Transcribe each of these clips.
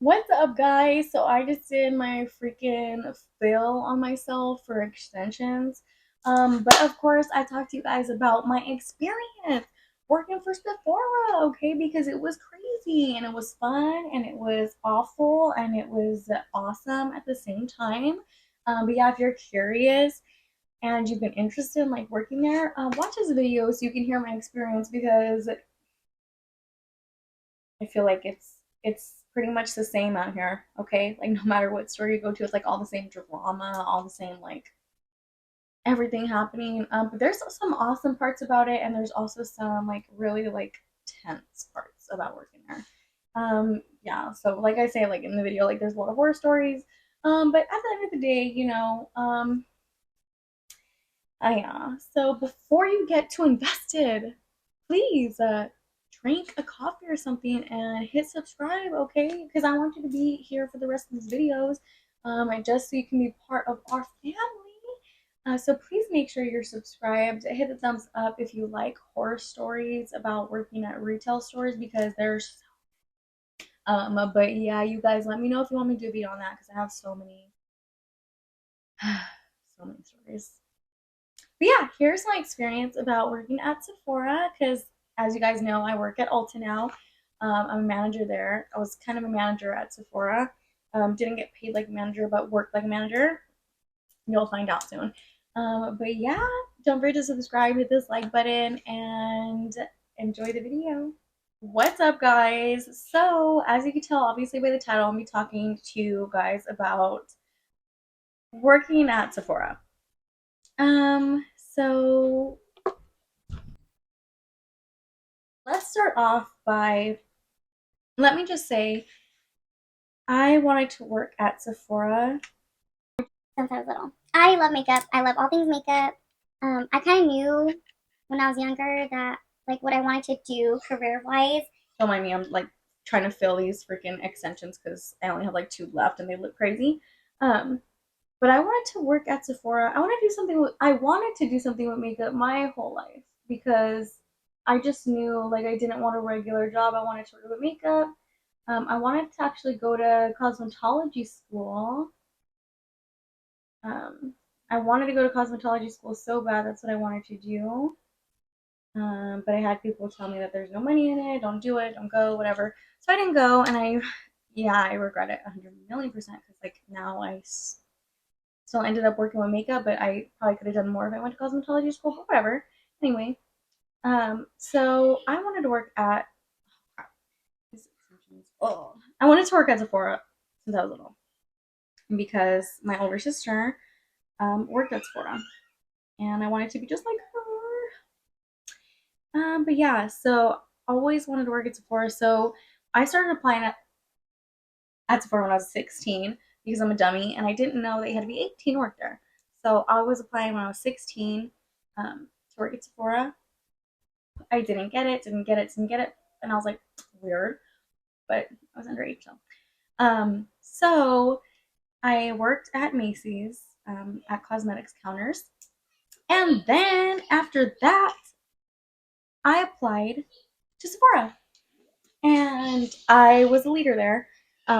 What's up, guys? So I just did my freaking fill on myself for extensions. But of course, I talked to you guys about my experience working for Sephora, okay? Because it was crazy and it was fun and it was awful and it was awesome at the same time. But yeah, if you're curious and you've been interested in like working there, watch this video so you can hear my experience because I feel like it's pretty much the same out here, okay? Like no matter what store you go to, it's like all the same drama, all the same like everything happening. But there's some awesome parts about it, and there's also some like really like tense parts about working there. Yeah, so like I say, like in the video, like there's a lot of horror stories. But at the end of the day, yeah. So before you get too invested, please drink a coffee or something and hit subscribe, okay? Because I want you to be here for the rest of these videos, and just so you can be part of our family. So please make sure you're subscribed. Hit the thumbs up if you like horror stories about working at retail stores because there's but yeah, you guys let me know if you want me to do a video on that because I have so many so many stories. But yeah, here's my experience about working at Sephora because, as you guys know, I work at Ulta now. I'm a manager there. I was kind of a manager at Sephora. Didn't get paid like a manager, but worked like a manager. You'll find out soon. But yeah, don't forget to subscribe, hit this like button, and enjoy the video. What's up, guys? So, as you can tell, obviously by the title, I'll be talking to you guys about working at Sephora. So let's start off by let me just say I wanted to work at Sephora since I was little. I love makeup. I love all things makeup. I kind of knew when I was younger that like what I wanted to do career wise. don't mind me, I'm like trying to fill these freaking extensions because I only have like two left and they look crazy. Um, but I wanted to work at Sephora. I wanted to do something with makeup my whole life because I just knew like I didn't want a regular job. I wanted to work with makeup. I wanted to actually go to cosmetology school. Um, I wanted to go to cosmetology school so bad. That's what I wanted to do. But I had people tell me that there's no money in it, don't do it, don't go, whatever. So I didn't go, and yeah, I regret it 100,000,000% because like now I still ended up working with makeup, but I probably could have done more if I went to cosmetology school, but whatever. Anyway, so I wanted to work at, oh, I wanted to work at Sephora since I was little because my older sister worked at Sephora, and I wanted to be just like her. But yeah, so always wanted to work at Sephora. So I started applying at Sephora when I was 16 because I'm a dummy and I didn't know that you had to be 18 to work there. So I was applying when I was 16 to work at Sephora. I didn't get it, didn't get it, didn't get it. And I was like, weird, but I was underage. So I worked at Macy's at cosmetics counters. And then after that, I applied to Sephora. And I was a leader there,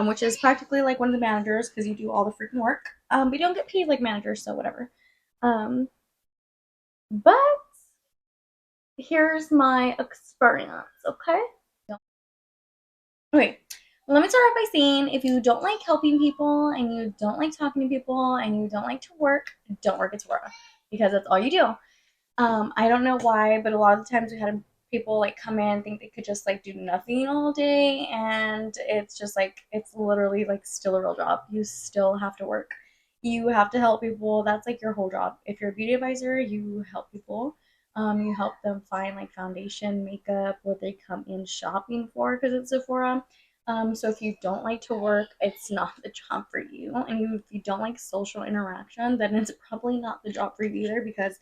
which is practically like one of the managers because you do all the freaking work. But you don't get paid like managers, so whatever. Um, but here's my experience, okay? Okay, let me start off by saying if you don't like helping people and you don't like talking to people and you don't like to work, don't work at Sephora because that's all you do. I don't know why, but a lot of the times we had people like come in think they could just like do nothing all day, and it's just like it's literally like still a real job. You still have to work. You have to help people. That's like your whole job. If you're a beauty advisor, you help people. You help them find like foundation, makeup, what they come in shopping for because it's Sephora. So if you don't like to work, it's not the job for you. And if you don't like social interaction, then it's probably not the job for you either because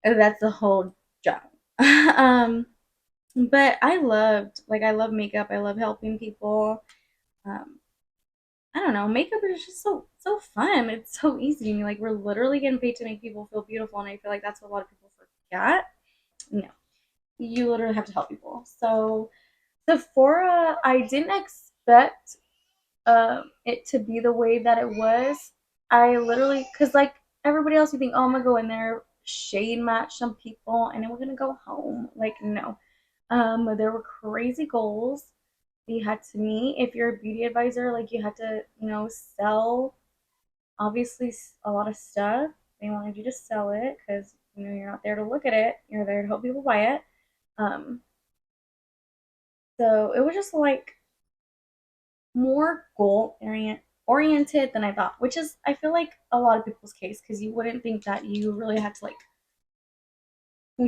that's the whole job. um, but I love makeup. I love helping people. Um, I don't know, makeup is just so fun. It's so easy. And like we're literally getting paid to make people feel beautiful, and I feel like that's what a lot of people forget. No, you literally have to help people. So Sephora, I didn't expect it to be the way that it was, I literally, because like everybody else, you think, oh, I'm gonna go in there, shade match some people, and then we're gonna go home. Like, no. There were crazy goals you had to meet. If you're a beauty advisor, like you had to, sell obviously a lot of stuff. They wanted you to sell it because you're not there to look at it. You're there to help people buy it. Um, so it was just like more oriented than I thought, which is I feel like a lot of people's case because you wouldn't think that you really had to like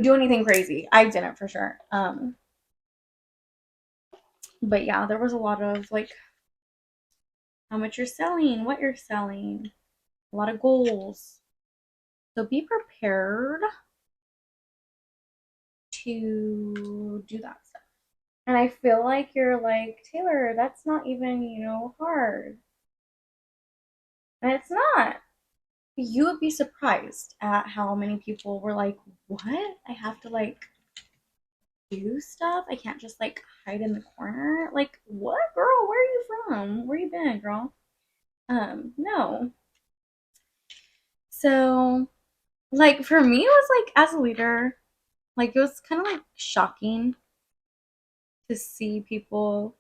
do anything crazy. I didn't for sure. But yeah, there was a lot of like how much you're selling, what you're selling, a lot of goals. So be prepared to do that stuff. And I feel like you're like, Taylor, that's not even, hard. And it's not. You would be surprised at how many people were like, what? I have to like do stuff? I can't just like hide in the corner? Like, what, girl? Where are you from? Where you been, girl? No. So, like, for me, it was like, as a leader, like, it was kind of like shocking to see people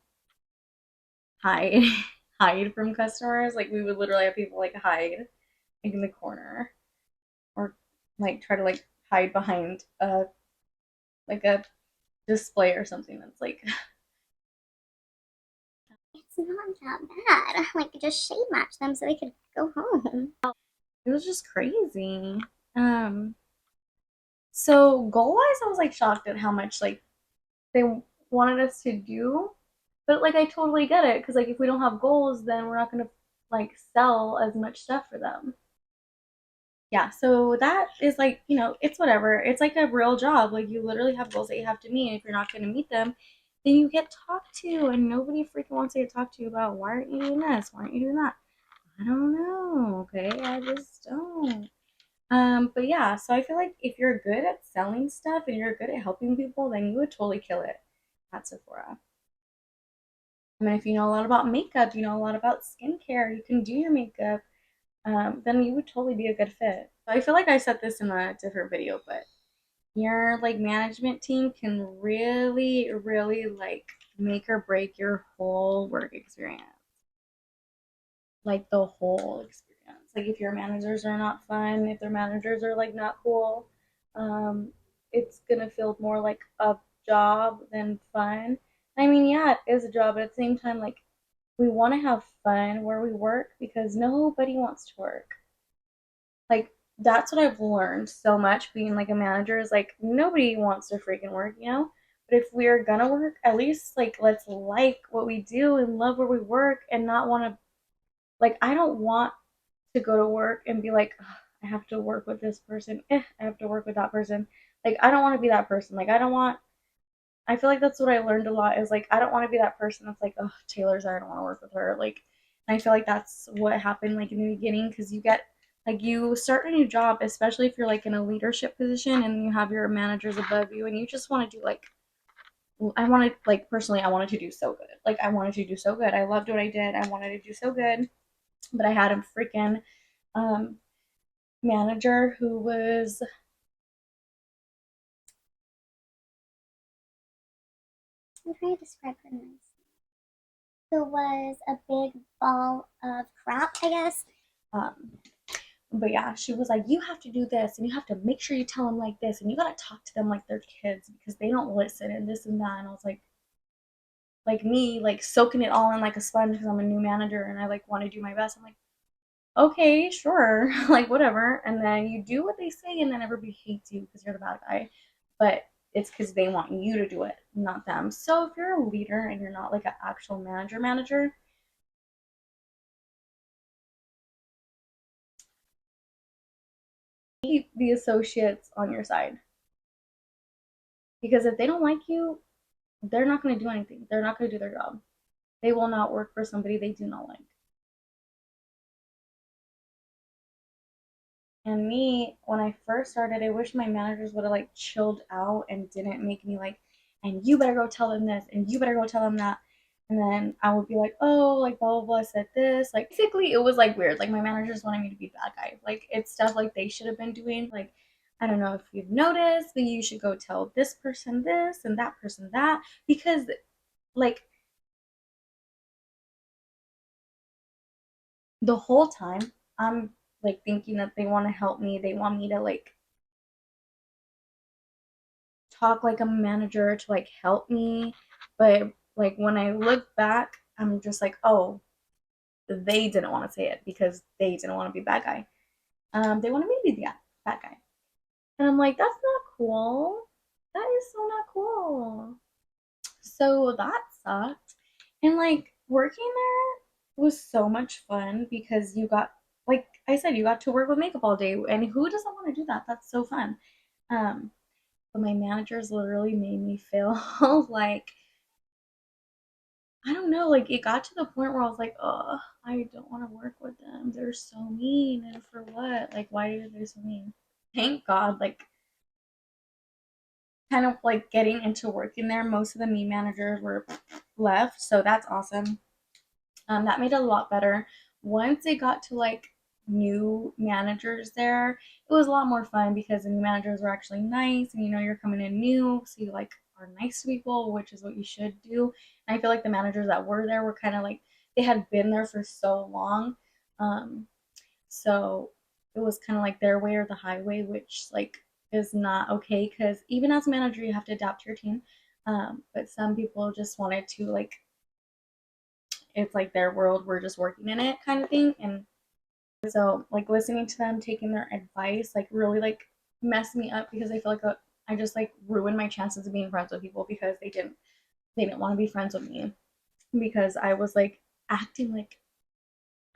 hide hide from customers. Like we would literally have people like hide like in the corner or like try to like hide behind a display or something that's like It's not that bad. Like, just shade match them so they could go home. it was just crazy. Um so goal wise I was like shocked at how much like they wanted us to do. But like I totally get it because like if we don't have goals then we're not gonna like sell as much stuff for them. Yeah, so that is like, it's whatever. It's like a real job. Like you literally have goals that you have to meet. And if you're not going to meet them, then you get talked to, and nobody freaking wants to talk to you about why aren't you doing this? Why aren't you doing that? I don't know. Okay, I just don't. But yeah, so I feel like if you're good at selling stuff and you're good at helping people, then you would totally kill it at Sephora. I mean, if you know a lot about makeup, you know a lot about skincare, you can do your makeup, then you would totally be a good fit. So I feel like I said this in a different video, but your like management team can really, really like make or break your whole work experience. Like the whole experience. Like if your managers are not fun, if their managers are like not cool, it's gonna feel more like a job than fun. I mean, yeah, it is a job, but at the same time, like we want to have fun where we work because nobody wants to work. Like that's what I've learned so much being like a manager is like nobody wants to freaking work. But if we're gonna work, at least like let's like what we do and love where we work and not want to like I don't want to go to work and be like, I have to work with this person. I have to work with that person. Like I don't want to be that person. Like I don't want I feel like that's what I learned a lot is like I don't want to be that person that's like, oh, Taylor's I don't want to work with her. Like and I feel like that's what happened like in the beginning because you get like you start a new job, especially if you're like in a leadership position and you have your managers above you and you just want to do like I wanted like personally I wanted to do so good. Like I wanted to do so good. I loved what I did. I wanted to do so good. But I had a freaking um manager who was I'm trying to describe her nice. Who was a big ball of crap, I guess. um but yeah, she was like, you have to do this and you have to make sure you tell them like this and you gotta talk to them like they're kids because they don't listen and this and that. And I was like me, like soaking it all in like a sponge because I'm a new manager and I like want to do my best. I'm like, okay, sure, like whatever. And then you do what they say and then everybody hates you because you're the bad guy. But it's because they want you to do it, not them. So if you're a leader and you're not like an actual manager, keep the associates on your side. Because if they don't like you, they're not going to do anything. They're not going to do their job. They will not work for somebody they do not like. And me, when I first started, I wish my managers would have like chilled out and didn't make me like, and you better go tell them this, and you better go tell them that. And then I would be like, oh, like blah blah blah said this. Like basically it was like weird. Like my managers wanted me to be bad guy. Like it's stuff like they should have been doing. Like I don't know if you've noticed, but you should go tell this person this and that person that, because like the whole time I'm like thinking that they want to help me. They want me to like talk like a manager to like help me. But like when I look back, I'm just like, oh, they didn't want to say it because they didn't want to be bad guy. They wanted me to be the bad guy. And I'm like, that's not cool. That is so not cool. So that sucked. And like working there was so much fun because you got, like I said, you got to work with makeup all day. And who doesn't want to do that? That's so fun. Um, but my managers literally made me feel like, I don't know, like it got to the point where I was like, oh, I don't want to work with them. They're so mean. And for what? Like, why are they so mean? Thank God, like kind of like getting into working there, most of the mean managers were left, so that's awesome. That made it a lot better. Once it got to like new managers there, it was a lot more fun because the new managers were actually nice, and you know you're coming in new, so you like are nice to people, which is what you should do. And I feel like the managers that were there were kind of like they had been there for so long, um, so it was kind of like their way or the highway, which like is not okay because even as a manager, you have to adapt to your team. But some people just wanted to like it's like their world, we're just working in it kind of thing. And so like listening to them, taking their advice, like really like messed me up because I feel like I just like ruined my chances of being friends with people because they didn't want to be friends with me because I was like acting like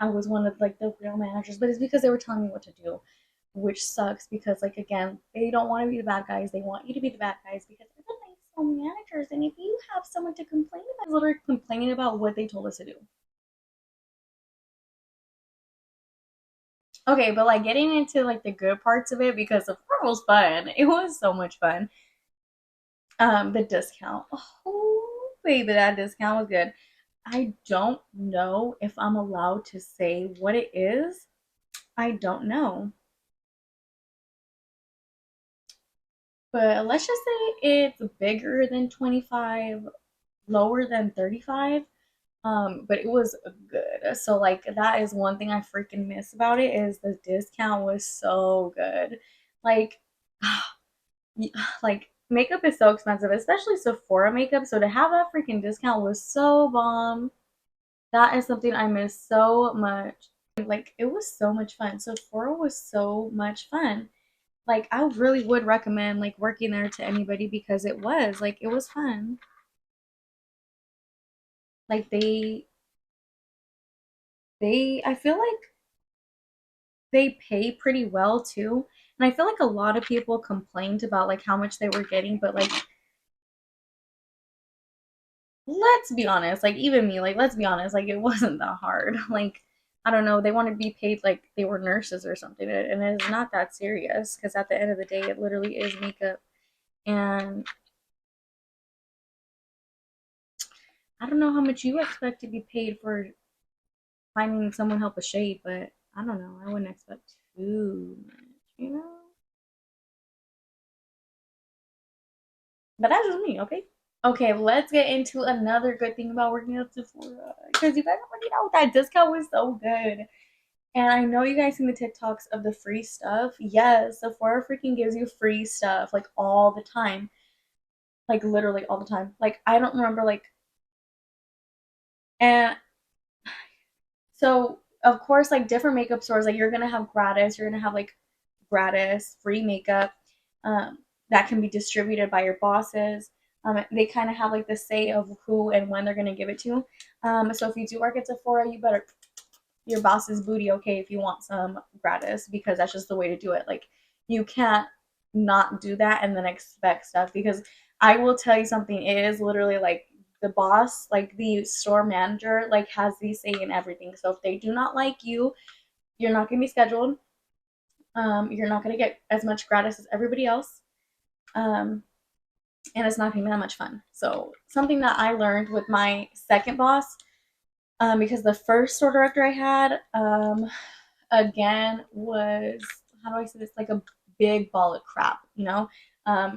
I was one of like the real managers, but it's because they were telling me what to do, which sucks because like again, they don't want to be the bad guys. They want you to be the bad guys because they're the nice little managers. And if you have someone to complain about, literally complaining about what they told us to do. Okay, but like getting into like the good parts of it because the part was fun. It was so much fun. The discount. Oh, baby, that discount was good. I don't know if I'm allowed to say what it is. I don't know. But let's just say it's bigger than 25, lower than 35. But it was good. So like that is one thing I freaking miss about it is the discount was so good. Like like makeup is so expensive, especially Sephora makeup. So to have that freaking discount was so bomb. That is something I miss so much. Like it was so much fun. Sephora was so much fun. Like I really would recommend like working there to anybody because it was fun. Like they I feel like they pay pretty well too. And I feel like a lot of people complained about like how much they were getting, but like let's be honest, like even me, like let's be honest, like it wasn't that hard. Like I don't know, they wanted to be paid like they were nurses or something, and it's not that serious because at the end of the day, it literally is makeup. And I don't know how much you expect to be paid for finding someone help a shade, but I don't know. I wouldn't expect too much, you know. But that's just me, okay? Okay, let's get into another good thing about working at Sephora because you guys already know that discount was so good. And I know you guys seen the TikToks of the free stuff. Yes, Sephora freaking gives you free stuff like all the time. Like literally all the time. Like I don't remember like and so of course like different makeup stores like you're gonna have gratis, you're gonna have like gratis free makeup that can be distributed by your bosses. They kind of have like the say of who and when they're gonna give it to. So if you do work at Sephora, you better your boss's booty okay if you want some gratis because that's just the way to do it. Like you can't not do that and then expect stuff because I will tell you something. It is literally like the boss, like the store manager, like has the say in everything. So if they do not like you, you're not gonna be scheduled. You're not gonna get as much gratis as everybody else. Um, and it's not gonna be that much fun. So something that I learned with my second boss, because the first store director I had, again, was, how do I say this, like a big ball of crap, you know?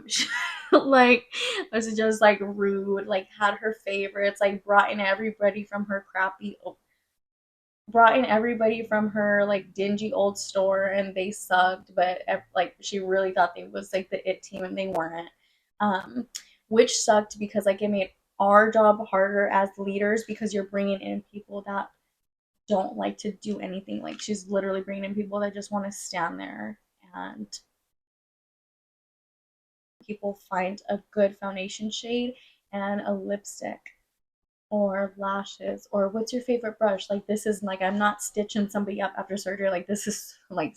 She, like, was just like rude, like had her favorites, like brought in everybody from her like dingy old store, and they sucked, but like she really thought they was like the it team, and they weren't. um which sucked because like it made our job harder as leaders, because you're bringing in people that don't like to do anything. Like she's literally bringing in people that just want to stand there, and people find a good foundation shade and a lipstick or lashes, or what's your favorite brush. Like this is like, I'm not stitching somebody up after surgery. Like this is like,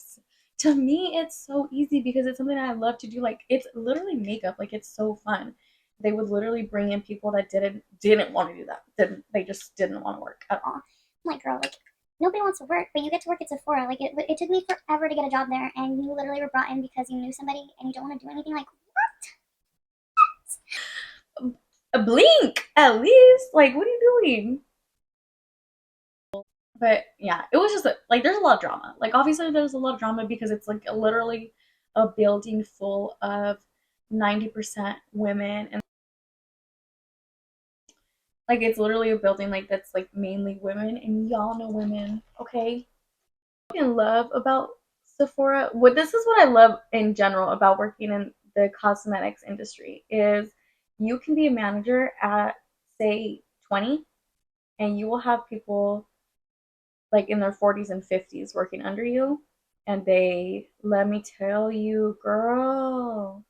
to me it's so easy because it's something I love to do. Like it's literally makeup, like it's so fun. They would literally bring in people that didn't want to do that, didn't they just didn't want to work at all. I'm like, girl, like nobody wants to work, but you get to work at Sephora. Like it took me forever to get a job there, and you literally were brought in because you knew somebody and you don't want to do anything. Like A blink at least, like what are you doing? But yeah, it was just like there's a lot of drama. Like obviously there's a lot of drama because it's like literally a building full of 90% women, and like it's literally a building like that's like mainly women, and y'all know women, okay? What I love about Sephora, what this is what I love in general about working in the cosmetics industry is you can be a manager at say 20, and you will have people like in their 40s and 50s working under you, and they, let me tell you, girl,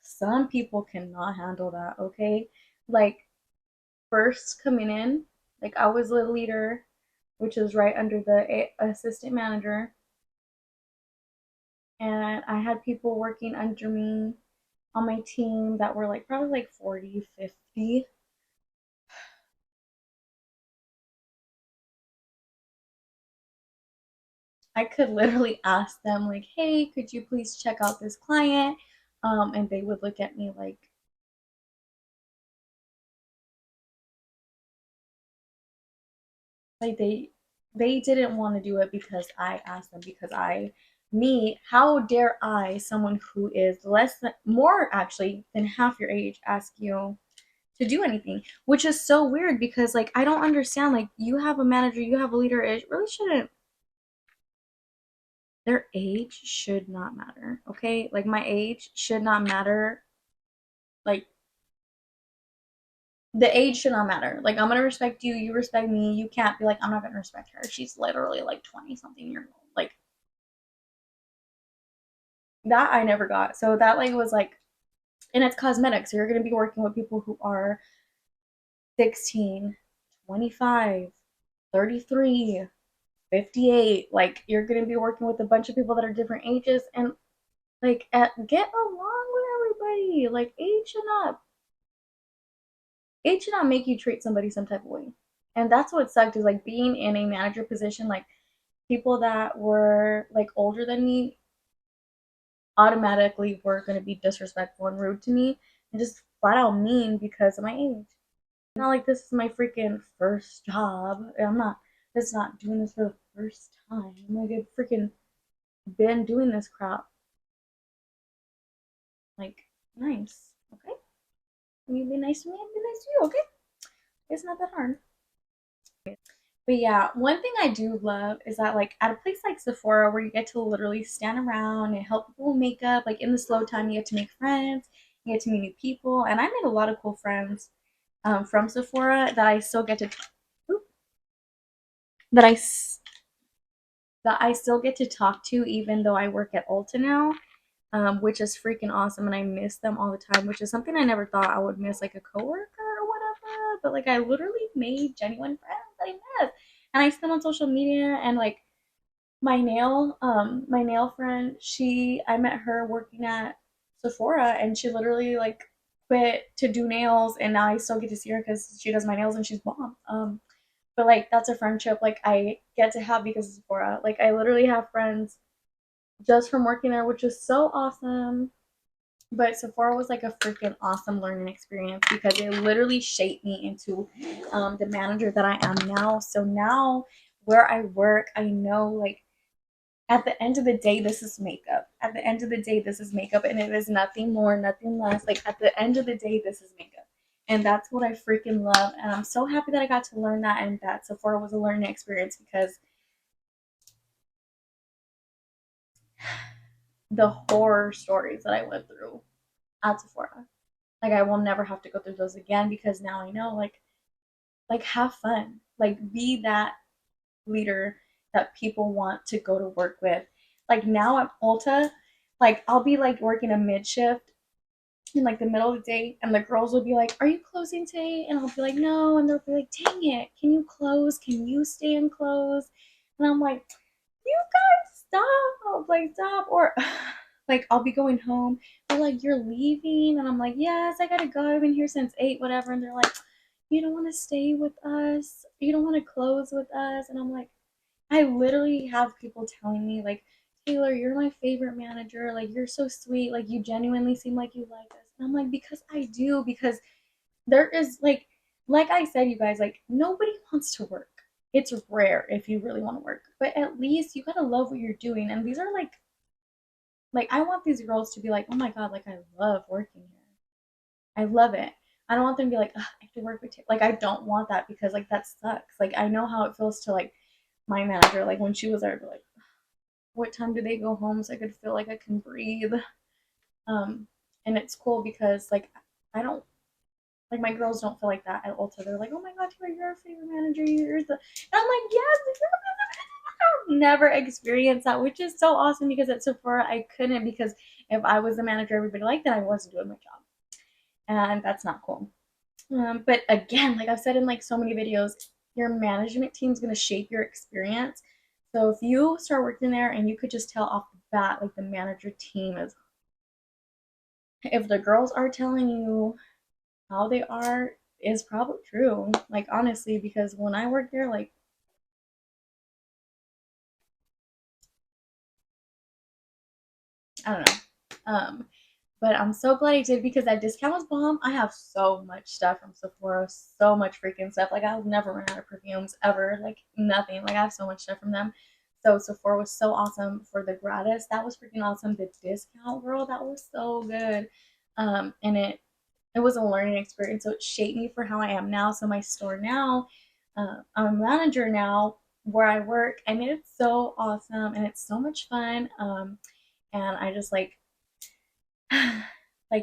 some people cannot handle that, okay? Like first coming in, like I was a leader, which is right under the assistant manager, and I had people working under me on my team that were like probably like 40, 50. I could literally ask them like, hey, could you please check out this client? And they would look at me like they didn't want to do it because I asked them, because how dare I, someone who is less than, more actually than half your age, ask you to do anything, which is so weird because like I don't understand. Like you have a manager, you have a leader, it really shouldn't, their age should not matter, okay? Like my age should not matter. Like the age should not matter. Like I'm gonna respect you, you respect me. You can't be like, I'm not gonna respect her, she's literally like 20 something years old. Like that I never got. So that like was like, and it's cosmetics, so you're gonna be working with people who are 16, 25, 33, 58. Like you're gonna be working with a bunch of people that are different ages, and like get along with everybody. Like age should not make you treat somebody some type of way. And that's what sucked, is like being in a manager position, like people that were like older than me automatically were going to be disrespectful and rude to me, and just flat out mean because of my age. Not like this is my freaking first job. I'm not just not doing this for the first time. Like I've freaking been doing this crap. Like nice, okay? When you be nice to me, I'll be nice to you, okay? It's not that hard. But yeah, one thing I do love is that like at a place like Sephora, where you get to literally stand around and help people with makeup, like in the slow time you get to make friends, you get to meet new people, and I made a lot of cool friends from Sephora that I still get to that I that I still get to talk to even though I work at Ulta now, which is freaking awesome, and I miss them all the time, which is something I never thought I would miss, like a coworker or whatever. But like I literally made genuine friends that I miss, and I see them on social media. And like my nail friend, I met her working at Sephora, and she literally like quit to do nails, and now I still get to see her because she does my nails and she's bomb. But like that's a friendship like I get to have because of Sephora. Like I literally have friends just from working there, which is so awesome. But Sephora was like a freaking awesome learning experience because it literally shaped me into the manager that I am now. So now where I work, I know like at the end of the day, this is makeup. At the end of the day, this is makeup, and it is nothing more, nothing less. Like at the end of the day, this is makeup. And that's what I freaking love. And I'm so happy that I got to learn that and that Sephora was a learning experience because the horror stories that I went through at Sephora. Like I will never have to go through those again because now I know like have fun. Like be that leader that people want to go to work with. Like now at Ulta, like I'll be like working a mid shift in like the middle of the day and the girls will be like, "Are you closing today?" And I'll be like, "No." And they'll be like, "Dang it, can you close? Can you stay and close?" And I'm like, "You guys stop, like stop." Or like I'll be going home. They're like, "You're leaving?" And I'm like, "Yes, I gotta go. I've been here since 8, whatever." And they're like, "You don't want to stay with us? You don't want to close with us?" And I'm like, I literally have people telling me like, "Taylor, you're my favorite manager. Like you're so sweet. Like you genuinely seem like you like us." And I'm like, "Because I do, because there is like I said, you guys, like nobody wants to work. It's rare if you really want to work. But at least you gotta love what you're doing." And these are like I want these girls to be like, "Oh my god, like I love working here. I love it." I don't want them to be like, "Ugh, I have to work with Taylor." Like I don't want that because like that sucks. Like I know how it feels to like my manager, like when she was there, like, what time do they go home so I could feel like I can breathe. Um, and it's cool because like I don't like my girls don't feel like that at Ulta. They're like, "Oh my god, Taylor, you're our favorite manager. You're the," and I'm like, "Yes, I've never experienced that," which is so awesome because at Sephora I couldn't because if I was the manager everybody liked, then I wasn't doing my job, and that's not cool. But again, like I've said in like so many videos, your management team is going to shape your experience. So if you start working there and you could just tell off the bat, like the manager team is, if the girls are telling you how they are, is probably true. Like honestly, because when I worked there, like I don't know. But I'm so glad I did because that discount was bomb. I have so much stuff from Sephora, so much freaking stuff. Like I'll never run out of perfumes ever. Like nothing. Like I have so much stuff from them. So Sephora was so awesome for the gratis. That was freaking awesome. The discount, girl, that was so good. And it was a learning experience. So it shaped me for how I am now. So my store now, I'm a manager now where I work, and it's so awesome and it's so much fun. And I just like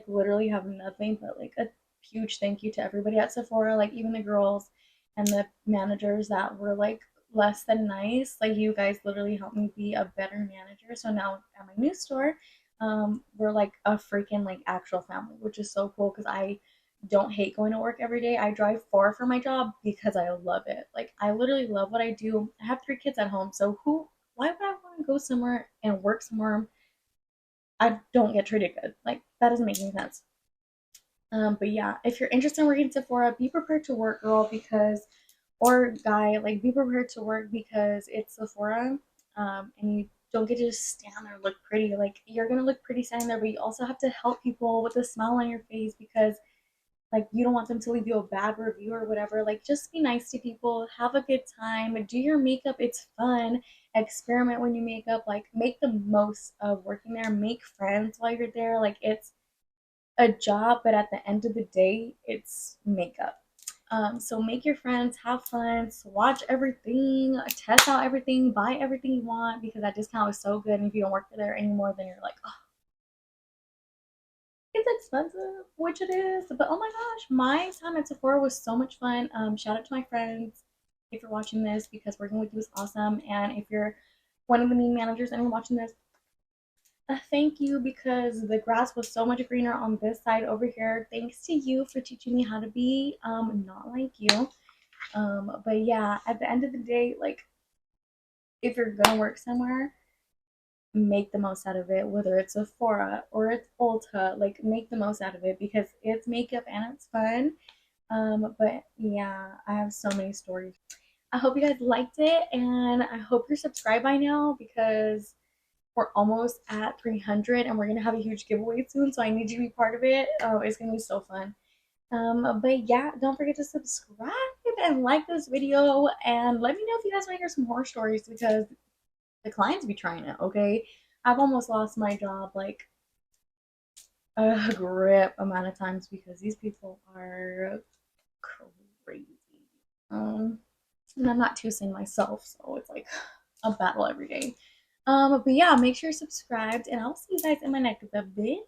literally have nothing but like a huge thank you to everybody at Sephora, like even the girls and the managers that were like less than nice. Like you guys literally helped me be a better manager. So now at my new store, we're like a freaking like actual family, which is so cool because I don't hate going to work every day. I drive far for my job because I love it. Like I literally love what I do. I have 3 kids at home, so why would I want to go somewhere and work somewhere I don't get treated good? Like that doesn't make any sense. But yeah, if you're interested in working at Sephora, be prepared to work, girl, because or guy, like be prepared to work because it's Sephora, and you don't get to just stand there and look pretty. Like you're gonna look pretty standing there, but you also have to help people with a smile on your face because like you don't want them to leave you a bad review or whatever. Like just be nice to people, have a good time, do your makeup, it's fun, experiment when you make up, like make the most of working there, make friends while you're there. Like it's a job, but at the end of the day, it's makeup. So make your friends, have fun, swatch everything, test out everything, buy everything you want because that discount is so good. And if you don't work there anymore, then you're like, oh, it's expensive, which it is. But oh my gosh, my time at Sephora was so much fun. Shout out to my friends if you're watching this because working with you is awesome. And if you're one of the main managers and you're watching this, thank you because the grass was so much greener on this side over here. Thanks to you for teaching me how to be not like you. But yeah, at the end of the day, like if you're gonna work somewhere, make the most out of it, whether it's Sephora or it's Ulta, like make the most out of it because it's makeup and it's fun. But yeah, I have so many stories. I hope you guys liked it and I hope you're subscribed by now because we're almost at 300 and we're gonna have a huge giveaway soon, so I need you to be part of it. Oh, it's gonna be so fun. But yeah, don't forget to subscribe and like this video, and let me know if you guys want to hear some horror stories because the clients be trying it. Okay, I've almost lost my job like a grip amount of times because these people are crazy. Um, and I'm not too sane myself, so it's like a battle every day. But yeah, make sure you're subscribed, and I'll see you guys in my next video.